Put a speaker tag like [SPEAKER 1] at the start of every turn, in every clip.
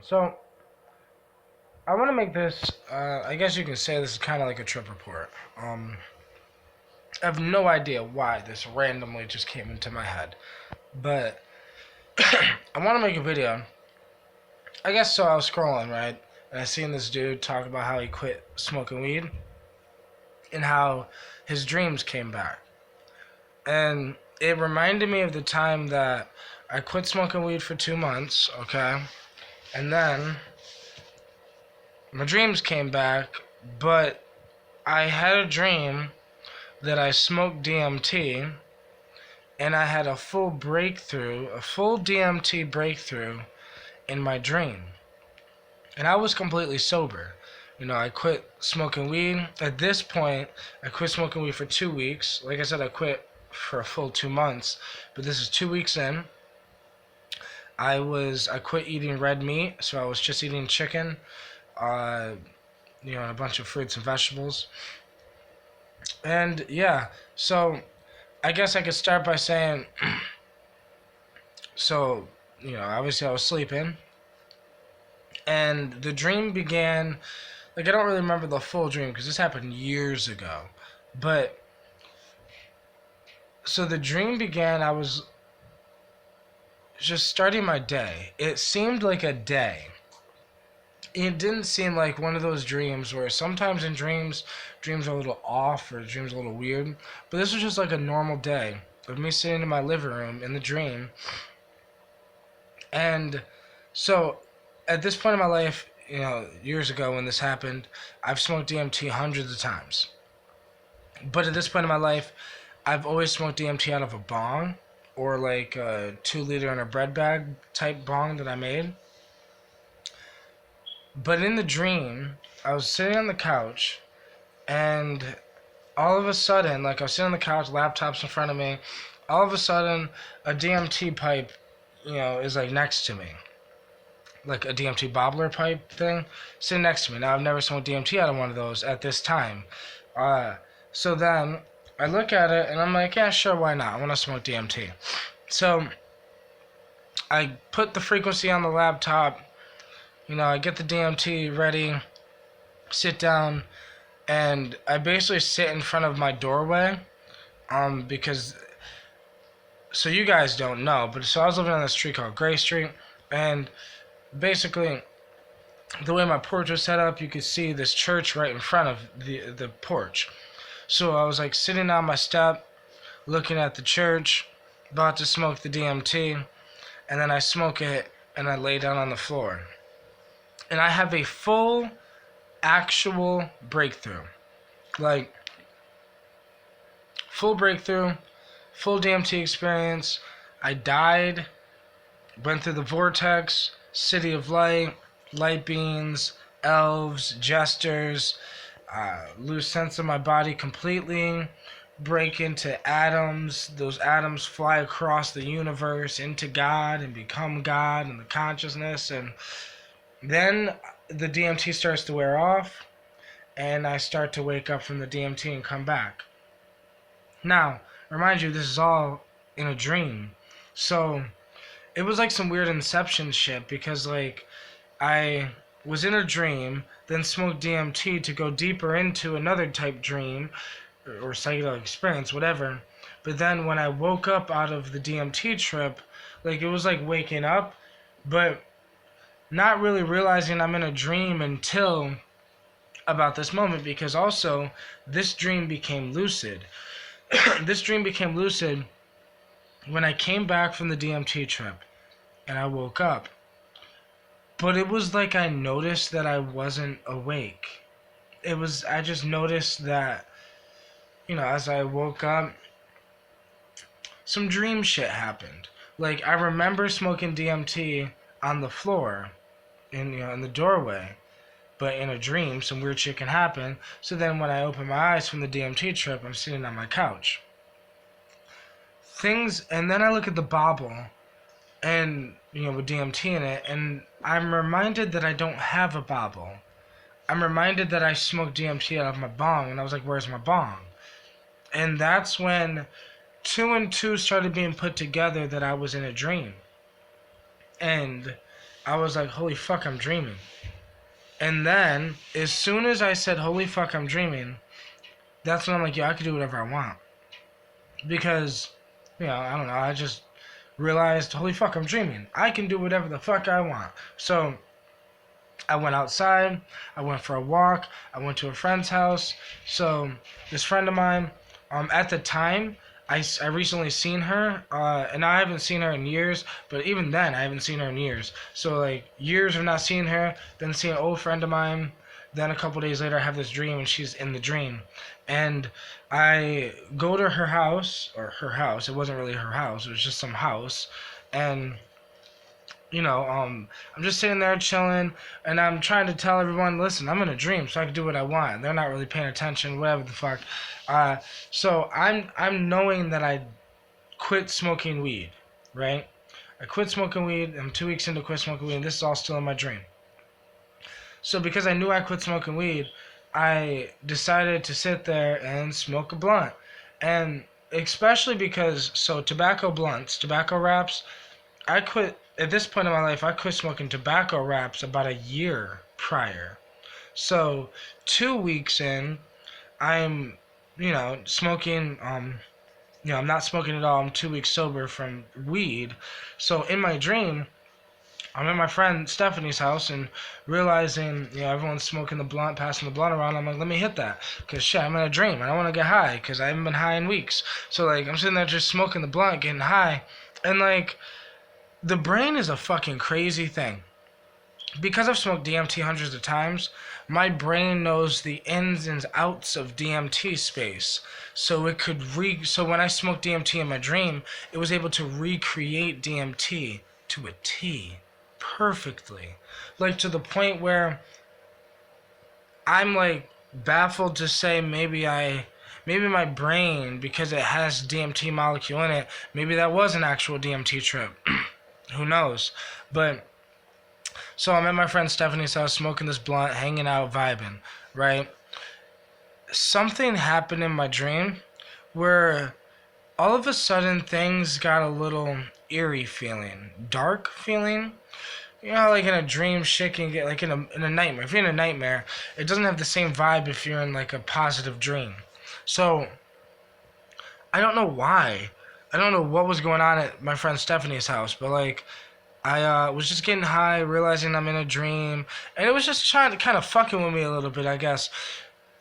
[SPEAKER 1] So, I want to make this, I guess you can say this is kind of like a trip report. I have no idea why this randomly just came into my head. But, I want to make a video. I guess so I was scrolling, right? And I seen this dude talk about how he quit smoking weed and how his dreams came back. And it reminded me of the time that I quit smoking weed for 2 months, okay? And then my dreams came back, but I had a dream that I smoked DMT and I had a full breakthrough, a full DMT breakthrough in my dream. And I was completely sober. I quit smoking weed. At this point, I quit smoking weed for 2 weeks. Like I said, I quit for a full 2 months, but this is 2 weeks in. I quit eating red meat, so I was just eating chicken, uh, and a bunch of fruits and vegetables. And yeah, so I guess I could start by saying, so, obviously I was sleeping, and the dream began, like, I don't really remember the full dream, because this happened years ago, but, so the dream began, I was just starting my day. It seemed like a day. It didn't seem like one of those dreams where sometimes in dreams are a little off or dreams are a little weird, but this was just like a normal day of me sitting in my living room in the dream. And so at this point in my life, years ago when this happened, I've smoked DMT hundreds of times. But at this point in my life, I've always smoked DMT out of a bong or like a 2 liter in a bread bag type bong that I made. But in the dream, I was sitting on the couch, and all of a sudden, like I was sitting on the couch, laptops in front of me, all of a sudden, a DMT pipe, is like next to me. Like a DMT bobbler pipe thing, sitting next to me. Now, I've never smoked DMT out of one of those at this time. So then, I look at it, and I'm like, yeah, sure, why not? I want to smoke DMT. So, I put the frequency on the laptop, I get the DMT ready, sit down, and I basically sit in front of my doorway, because, so you guys don't know, but so I was living on this street called Gray Street, and basically, the way my porch was set up, you could see this church right in front of the porch. So I was like sitting on my step, looking at the church, about to smoke the DMT, and then I smoke it, and I lay down on the floor. And I have a full, actual breakthrough. Like, full breakthrough, full DMT experience. I died, went through the vortex, city of light, light beings, elves, jesters, lose sense of my body completely, break into atoms. Those atoms fly across the universe into God and become God and the consciousness. And then the DMT starts to wear off, and I start to wake up from the DMT and come back. Now, remind you, this is all in a dream. So, it was like some weird Inception shit, because, like, I was in a dream, then smoked DMT to go deeper into another type dream, or psychedelic experience, whatever. But then when I woke up out of the DMT trip, like, it was like waking up, but not really realizing I'm in a dream until about this moment, because also this dream became lucid. This dream became lucid when I came back from the DMT trip and I woke up. But it was like I noticed that I wasn't awake. I just noticed that, as I woke up, some dream shit happened. Like, I remember smoking DMT on the floor in the doorway, but in a dream, some weird shit can happen. So then when I open my eyes from the DMT trip, I'm sitting on my couch. And then I look at the bobble, and, with DMT in it, and I'm reminded that I don't have a bobble. I'm reminded that I smoked DMT out of my bong, and I was like, where's my bong? And that's when 2 and 2 started being put together, that I was in a dream. And I was like, holy fuck, I'm dreaming. And then, as soon as I said, holy fuck, I'm dreaming, that's when I'm like, yeah, I can do whatever I want. Because, I don't know, I just realized, holy fuck, I'm dreaming. I can do whatever the fuck I want. So, I went outside, I went for a walk, I went to a friend's house. So, this friend of mine, at the time, I recently seen her, and I haven't seen her in years, but even then, I haven't seen her in years. So, like, years of not seeing her, then seeing an old friend of mine, then a couple days later, I have this dream, and she's in the dream. And I go to her house, it wasn't really her house, it was just some house, and I'm just sitting there chilling, and I'm trying to tell everyone, listen, I'm in a dream, so I can do what I want. They're not really paying attention, whatever the fuck. So I'm knowing that I quit smoking weed, right? I quit smoking weed. I'm 2 weeks into quit smoking weed, and this is all still in my dream. So because I knew I quit smoking weed, I decided to sit there and smoke a blunt, and especially because tobacco blunts, tobacco wraps. I quit at this point in my life. I quit smoking tobacco wraps about a year prior. So 2 weeks in, I'm, smoking. I'm not smoking at all. I'm 2 weeks sober from weed. So in my dream, I'm at my friend Stephanie's house and realizing, everyone's smoking the blunt, passing the blunt around. I'm like, let me hit that. Because shit, I'm in a dream. I don't want to get high because I haven't been high in weeks. So, like, I'm sitting there just smoking the blunt, getting high. And, like, the brain is a fucking crazy thing. Because I've smoked DMT hundreds of times, my brain knows the ins and outs of DMT space. So it could so when I smoked DMT in my dream, it was able to recreate DMT to a T perfectly. Like to the point where I'm like baffled to say maybe my brain, because it has DMT molecule in it, maybe that was an actual DMT trip. Who knows? But so I'm at my friend Stephanie's house smoking this blunt, hanging out, vibing, right? Something happened in my dream where all of a sudden things got a little eerie feeling, dark feeling. Like in a dream, shit can get, like in a nightmare. If you're in a nightmare, it doesn't have the same vibe if you're in like a positive dream. So I don't know why. I don't know what was going on at my friend Stephanie's house, but like I was just getting high, realizing I'm in a dream, and it was just trying to kind of fucking with me a little bit, I guess.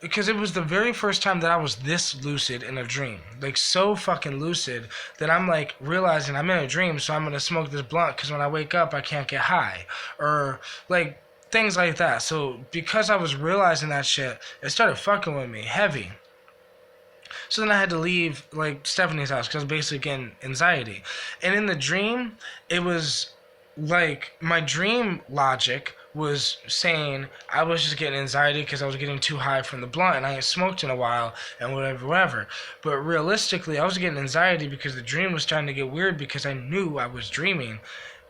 [SPEAKER 1] Because it was the very first time that I was this lucid in a dream. Like, so fucking lucid that I'm, like, realizing I'm in a dream, so I'm gonna smoke this blunt because when I wake up, I can't get high. Or, like, things like that. So, because I was realizing that shit, it started fucking with me heavy. So then I had to leave, like, Stephanie's house because I was basically getting anxiety. And in the dream, it was, like, my dream logic was saying I was just getting anxiety because I was getting too high from the blunt and I ain't smoked in a while and whatever. But realistically, I was getting anxiety because the dream was starting to get weird because I knew I was dreaming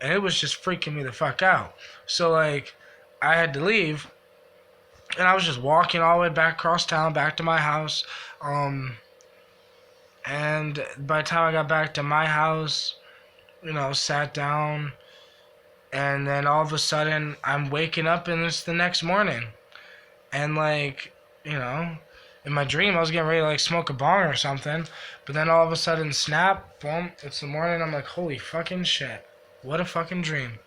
[SPEAKER 1] and it was just freaking me the fuck out. So, like, I had to leave and I was just walking all the way back across town, back to my house. And by the time I got back to my house, sat down, and then all of a sudden I'm waking up and it's the next morning. And like, in my dream I was getting ready to like smoke a bong or something, but then all of a sudden, snap, boom, it's the morning. I'm like, holy fucking shit. What a fucking dream.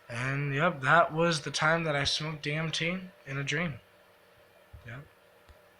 [SPEAKER 1] And yep, that was the time that I smoked DMT in a dream. Yep.